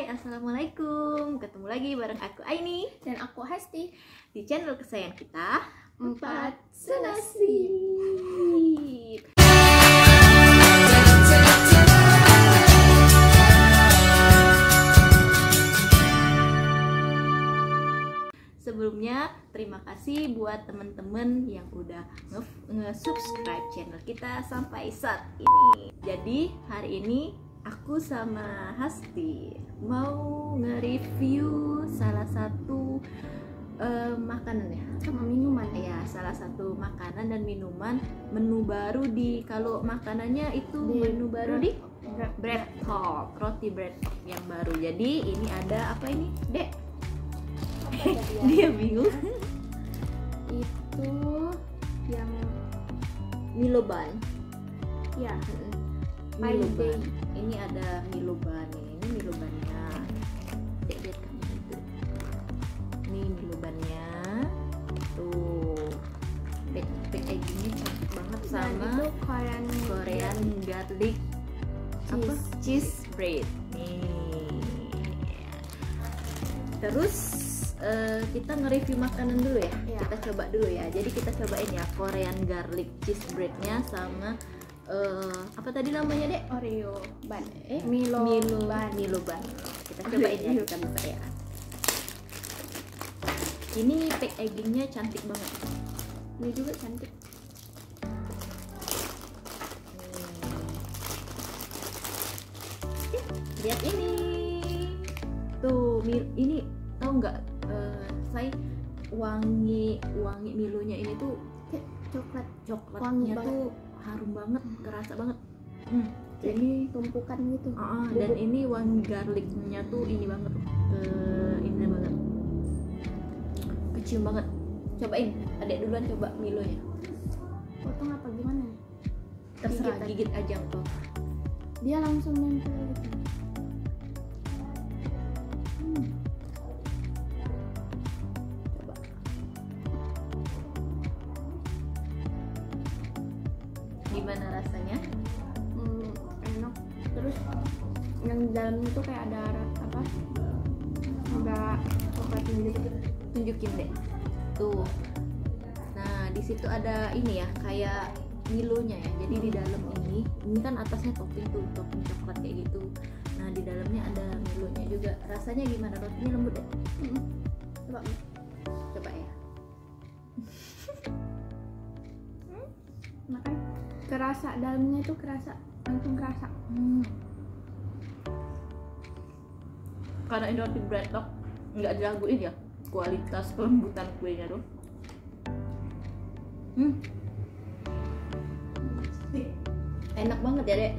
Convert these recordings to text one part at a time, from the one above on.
Assalamualaikum. Ketemu lagi bareng aku Aini dan aku Hesti di channel kesayangan kita, Empat Senasib. Sebelumnya terima kasih buat temen-temen yang udah nge-subscribe channel kita sampai saat ini. Jadi hari ini aku sama Hasti mau nge-review salah satu makanan ya, sama minuman ya, salah satu makanan dan minuman menu baru di, kalau makanannya itu menu baru di bread talk, roti bread talk yang baru. Jadi ini ada apa ini, Dek? Dia bingung. Itu yang Miloban. ya, Miloban. Ini ada Miloban nih. Ini Milobannya. Dek lihat kan itu. Ini Milobannya. Tuh. Packagingnya cantik banget sama itu Korean garlic cheese bread. Nih. Terus kita nge-review makanan dulu ya. Kita coba dulu ya. Jadi kita cobain ya Korean garlic cheese breadnya sama apa tadi namanya, Dek? Oreo ban. Miloban. Kita cobain ya, kita buka ya. Ini packagingnya cantik banget. Ini juga cantik. Lihat ini. Tuh, ini tahu nggak? Saya wangi Milonya ini tuh coklatnya tuh harum banget, kerasa banget. Jadi tumpukan gitu. Dan ini wangi garlicnya tuh ini banget, ini banget, kecium banget. Cobain, adek duluan coba Milonya. Potong apa gimana? Terserah, gigit aja kok. Dia langsung nempel gitu. Gimana rasanya? Enak. Terus yang di dalamnya tuh kayak ada apa? Ada coklatnya gitu. Tunjukin deh. Tuh. Nah, di situ ada ini ya, kayak Milonya ya. Jadi di dalam ini kan atasnya topping coklat kayak gitu. Nah, di dalamnya ada Milonya juga. Rasanya gimana? Rotinya lembut deh. Coba ya. Makanya kerasa dalamnya itu langsung kerasa. Karena ini roti bread talk nggak diraguin ya kualitas kelembutan kuenya tuh. Enak banget ya, Dek.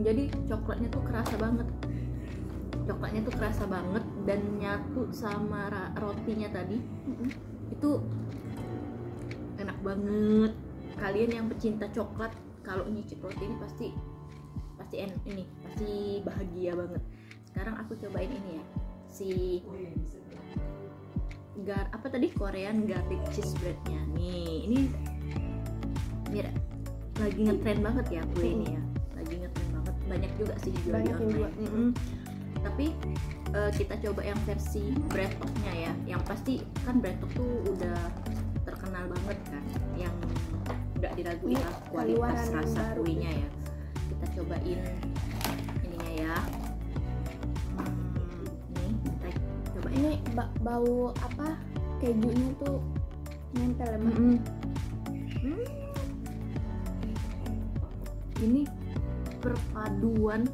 Jadi coklatnya tuh kerasa banget dan nyatu sama rotinya tadi. Itu enak banget. Kalian yang pecinta coklat kalau nyicip roti ini pasti bahagia banget. Sekarang aku cobain ini ya, si apa tadi, Korean garlic cheese breadnya nih. Ini lagi ngetren banget ya kue ini ya, lagi ngetren banget. Banyak juga sih dijual di online. Tapi kita coba yang versi bread talk-nya ya. Yang pasti kan bread talk tuh udah terkenal banget kan, yang nggak diraguin lah kualitas rasa kuenya ya. Kita cobain ininya ya. Nih, kita coba ini bau apa, kejunya tuh nempel emang. Ini perpaduan.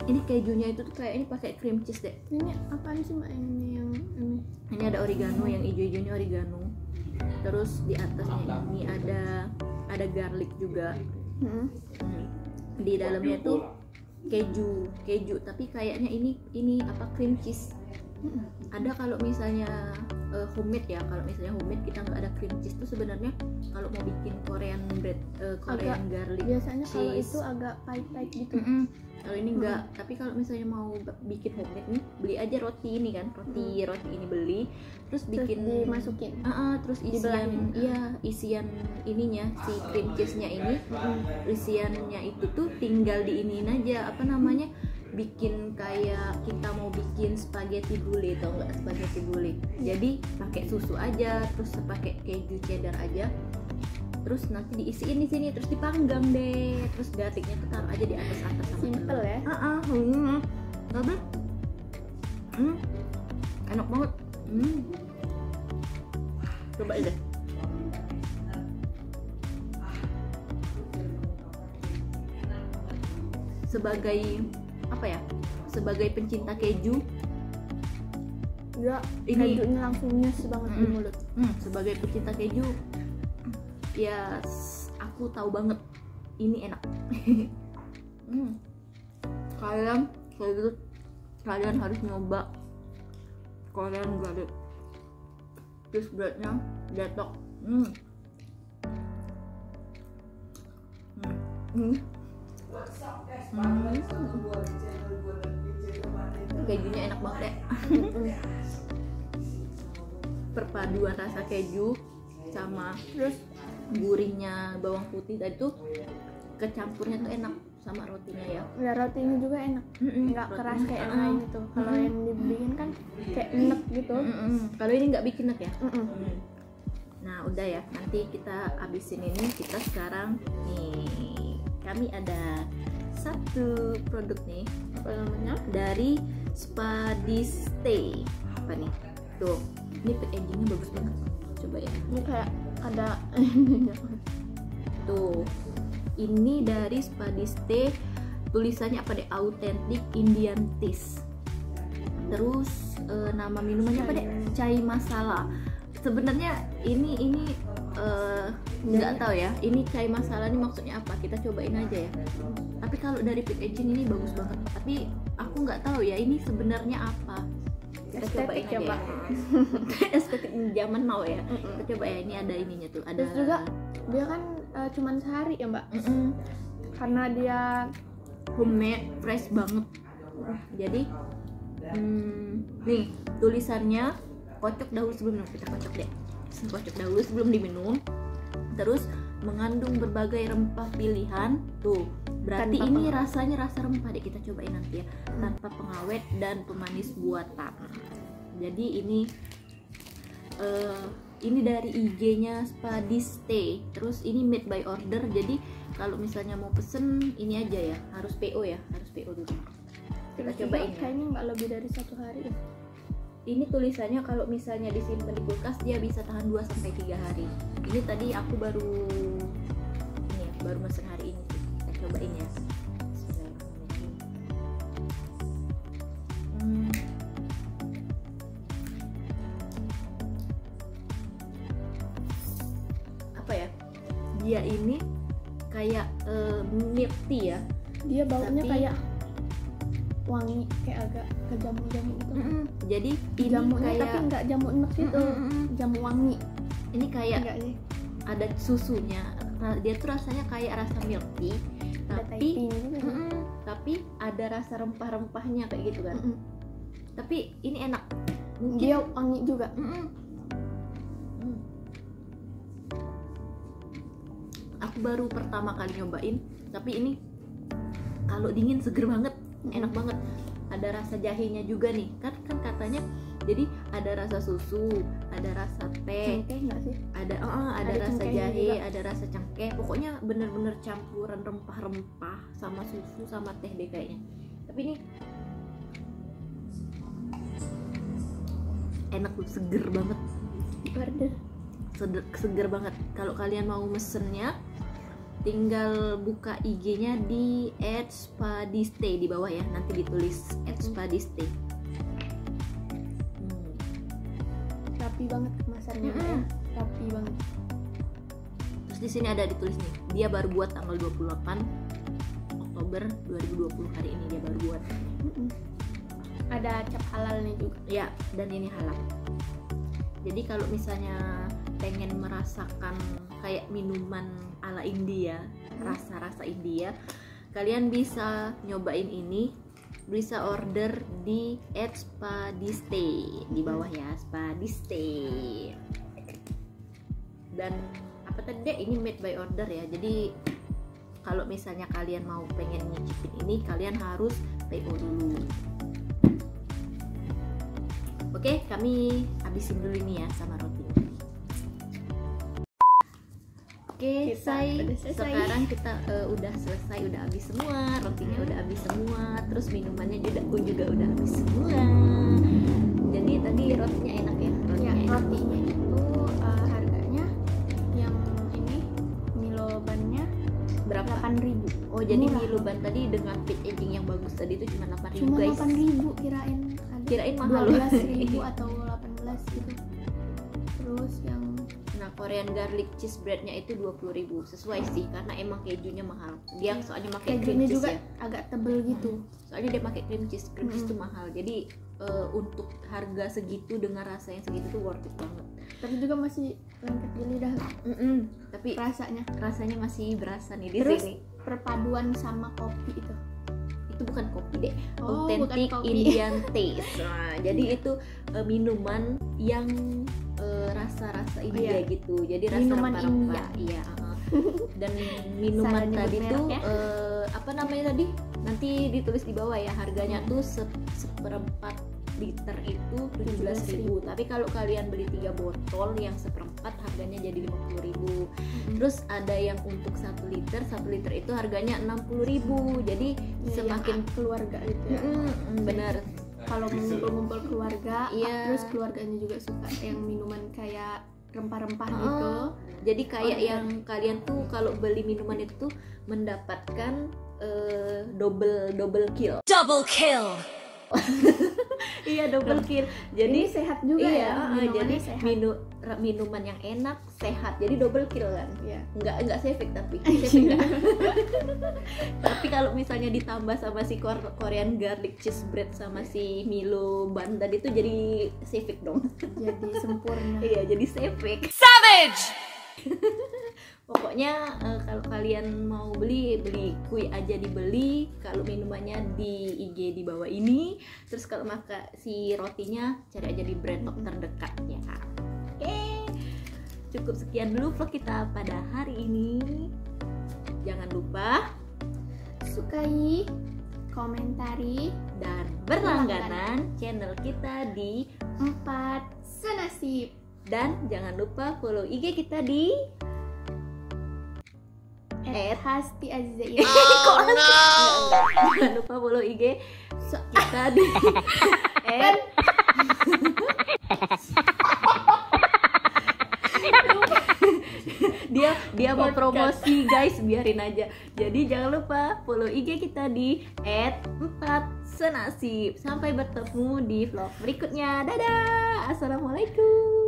Ini kejunya itu tuh kayak ini pakai cream cheese, Dek. Ini apaan sih, Mbak? Ini yang ini. Ini ada oregano, yang hijau-hijaunya oregano. Terus di atasnya ini ada garlic juga. Di dalamnya tuh keju, tapi kayaknya ini apa, cream cheese. Ada kalau misalnya homemade ya, kalau misalnya homemade kita nggak ada cream cheese tuh sebenarnya kalau mau bikin Korean garlic biasanya cheese, kalau itu agak pahit-pahit gitu. Kalau ini enggak, tapi kalau misalnya mau bikin homemade nih, beli aja roti ini kan, roti ini beli, terus bikin dimasukin. Terus isian ininya, si cream cheese-nya ini, isiannya itu tuh tinggal diinin aja, apa namanya, bikin kayak kita mau bikin spaghetti brulee, tau nggak spaghetti brulee? Jadi pakai susu aja, terus pakai keju cheddar aja, terus nanti diisiin di sini, terus dipanggang deh, terus garlicnya tuh taruh aja di atas sama Simple telur. ya. Tapi enak banget. Coba deh. Sebagai apa ya? Sebagai pencinta keju, Ya, Ini- kejunya langsung nyes banget di mulut. sebagai pencinta keju, ya aku tahu banget ini enak. Kalian harus nyoba Korean garlic cheese breadnya detok. Kejunya enak banget ya. Perpaduan rasa keju sama Terus gurihnya bawang putih tadi tuh kecampurnya tuh enak sama rotinya ya. ya rotinya juga enak, nggak keras kayak yang lain gitu. Kalau yang dibikin kan kayak enek gitu. Kalau ini nggak bikin enak ya. Nah udah ya, nanti kita abisin ini. Kita sekarang nih, kami ada satu produk nih, Apa namanya? dari Spadiste. Apa nih? Tuh, ini packagingnya bagus banget. Coba ya. Ini kayak ada Tuh, ini dari Spadiste. Tulisannya apa deh? Authentic Indian Taste. Terus nama minumannya apa deh? Chai masala. Sebenarnya ini nggak tahu ya. Ini chai masala ini maksudnya apa? Kita cobain aja ya. Tapi kalau dari packaging ini bagus banget. Tapi aku nggak tahu ya ini sebenarnya apa. Kita cobain estetik aja coba. ya. Estetik zaman now ya. Kita coba ya, ini ada ininya tuh. Ada. Terus juga dia kan cuman sehari ya mbak, karena dia Homemade, fresh banget. Jadi nih tulisannya kocok dahulu sebelum minum. Kita kocok deh. Kocok dahulu sebelum diminum. Terus mengandung berbagai rempah pilihan. Tuh, berarti Tanpa ini pengawet. rasanya rasa rempah deh. Kita cobain nanti ya. Tanpa pengawet dan pemanis buatan. Jadi ini dari IG-nya Spadiste. Terus ini made by order. Jadi kalau misalnya mau pesen ini aja ya, harus PO ya, harus PO dulu. Kita terus cobain juga ya. kayaknya nggak lebih dari 1 hari ya. Ini tulisannya kalau misalnya disimpan di kulkas dia bisa tahan 2 sampai 3 hari. Ini tadi aku baru ini ya, baru mesen hari ini sih. Kita cobain ya. Bismillahirrahmanirrahim. Apa ya? Dia ini kayak milk tea ya. Dia baunya Tapi- kayak wangi, kayak agak ke jamu-jamu gitu. Jadi ini Jamunya kayak tapi nggak jamu enek gitu, jamu wangi. ini kayak Enggak sih? ada susunya. Dia tuh rasanya kayak rasa milk tea, Ada tapi typing gitu. tapi ada rasa rempah-rempahnya kayak gitu kan. Tapi ini enak. Mungkin Dia wangi juga. Aku baru pertama kali nyobain, tapi ini kalau dingin seger banget, enak banget. Ada rasa jahenya juga nih, kan katanya. Jadi ada rasa susu, ada rasa teh, Cengkeh nggak sih? ada Ada rasa cengkehnya jahe, juga. ada rasa cengkeh. Pokoknya bener-bener campuran rempah-rempah sama susu sama teh deh kayaknya. Tapi ini enak tuh, seger banget. Order. Seger banget. Kalau kalian mau mesennya tinggal buka IG-nya di @spadiste di bawah ya, nanti ditulis @spadiste. Rapi banget kemasannya. Ya. Rapi banget. Terus di sini ada ditulis nih, dia baru buat tanggal 28 Oktober 2020, hari ini dia baru buat. Ada cap halalnya juga. Ya, dan ini halal. Jadi kalau misalnya pengen merasakan kayak minuman ala India, rasa-rasa India, kalian bisa nyobain ini, bisa order di @spadiste di bawah ya, Spadiste. Dan apa tadi deh, ini made by order ya. Jadi kalau misalnya kalian mau pengen nyicipin ini, kalian harus stay dulu. Oke, kami habisin dulu ini ya sama roti. Oke, sekarang kita udah selesai, udah habis semua, rotinya udah habis semua, terus minumannya juga udah habis semua. Jadi tadi rotinya enak ya? Rotinya itu harganya yang ini Milo bannya berapa? 8.000. Oh, jadi Murah. Milo ban tadi dengan packaging yang bagus tadi itu cuma 8.000 Cuma guys. 8.000, kirain mahal loh. 12.000 atau 18 gitu. Terus yang Korean garlic cheese breadnya itu 20.000. Sesuai sih karena emang kejunya mahal. Dia soalnya pakai cream kejunya cheese juga ya. agak tebel gitu. Soalnya dia pakai cream cheese itu mahal. Jadi untuk harga segitu dengan rasa yang segitu tuh worth it banget. Tapi juga masih lengket di lidah. Tapi rasanya masih berasa nih di Terus, sini. perpaduan sama kopi itu bukan kopi deh, Oh, authentic bukan kopi. Indian taste. Nah, jadi itu minuman yang rasa-rasa India gitu. Jadi rasa Minuman rempah-rempah. Iya. Dan minuman Salah tadi nyebut tuh merek ya. apa namanya tadi? Nanti ditulis di bawah ya. Harganya tuh seperempat liter itu 17.000. Tapi kalau kalian beli 3 botol yang seperempat harganya jadi 50.000. Terus ada yang untuk 1 liter itu harganya 60.000. Jadi semakin keluarga gitu ya. Bener. Kalau ngumpul-ngumpul keluarga, Iya. terus keluarganya juga suka yang minuman kayak rempah-rempah gitu. Jadi kayak yang kalian tuh kalau beli minuman itu tuh mendapatkan double kill. Iya, double kill. Jadi Ini sehat juga ya, jadi minumannya sehat. minuman yang enak, sehat. Jadi double kill kan. Iya. Enggak sefik tapi. Sefik enggak. Tapi kalau misalnya ditambah sama si Korean garlic cheese bread sama si Milo ban tadi itu jadi sefik dong. Jadi sempurna. Iya, jadi sefik. Savage. Pokoknya kalau kalian mau beli kuy aja dibeli. Kalau minumannya di IG di bawah ini. Terus kalau maka si rotinya cari aja di brand terdekatnya. Oke. Cukup sekian dulu vlog kita pada hari ini. Jangan lupa Sukai, komentari, dan berlangganan channel kita di 4 senasib. dan jangan lupa follow IG kita di Hasti Aziza. Oh no. Jangan lupa follow IG kita di dia mau promosi guys, biarin aja. Jadi jangan lupa follow IG kita di @4senasib. Sampai bertemu di vlog berikutnya. Dadah. Assalamualaikum.